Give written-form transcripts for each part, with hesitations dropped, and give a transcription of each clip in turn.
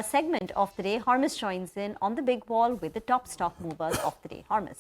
segment of the day. Hormaz joins in on the big wall with the top stock movers of the day. Hormaz.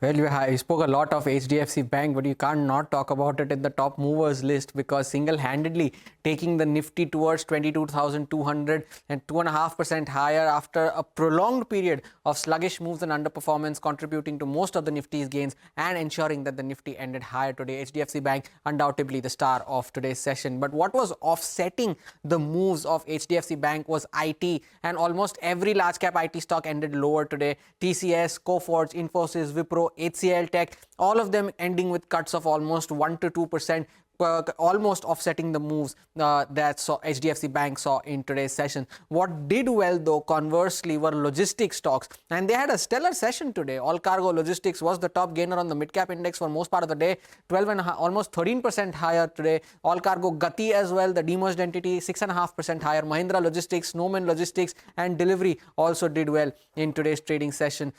Well, you spoke a lot of HDFC Bank, but you can't not talk about it in the top movers list because single-handedly taking the Nifty towards 22,200 and 2.5% higher after a prolonged period of sluggish moves and underperformance, contributing to most of the Nifty's gains and ensuring that the Nifty ended higher today. HDFC Bank undoubtedly the star of today's session. But what was offsetting the moves of HDFC Bank was IT, and almost every large-cap IT stock ended lower today. TCS, Coforge, Infosys, Wipro, HCL Tech, all of them ending with cuts of almost 1 to 2%. Almost offsetting the moves that HDFC Bank saw in today's session. What did well, though, conversely, were logistics stocks, and they had a stellar session today. All Cargo Logistics was the top gainer on the mid-cap index for most part of the day, 12.5%, almost 13% higher today. All Cargo Gati as well, the demerged entity, 6.5% higher. Mahindra Logistics, Snowman Logistics, and Delivery also did well in today's trading session.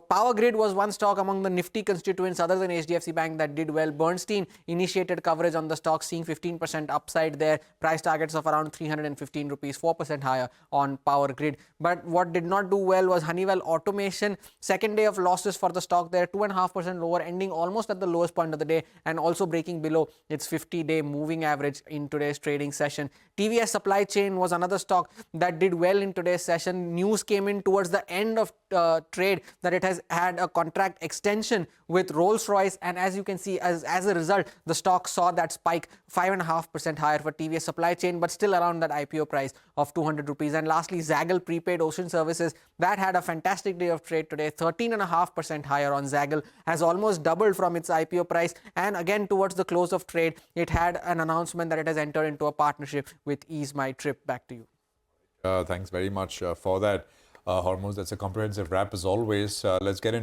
Power Grid was one stock among the Nifty constituents other than HDFC Bank that did well. Bernstein initiated coverage on the stock, seeing 15% upside there. Price targets of around 315 rupees, 4% higher on Power Grid. But what did not do well was Honeywell Automation. Second day of losses for the stock there, 2.5% lower, ending almost at the lowest point of the day and also breaking below its 50-day moving average in today's trading session. TVS Supply Chain was another stock that did well in today's session. News came in towards the end of trade that it has had a contract extension with Rolls-Royce, and as you can see, as a result, the stock saw that spike 5.5% higher for TVS Supply Chain, but still around that IPO price of 200 rupees. And lastly, Zaggle Prepaid Ocean Services, that had a fantastic day of trade today, 13.5% higher on Zaggle, has almost doubled from its IPO price. And again, towards the close of trade, it had an announcement that it has entered into a partnership with Ease My Trip. Back to you. Thanks very much for that, Hormuz. That's a comprehensive wrap as always. Let's get into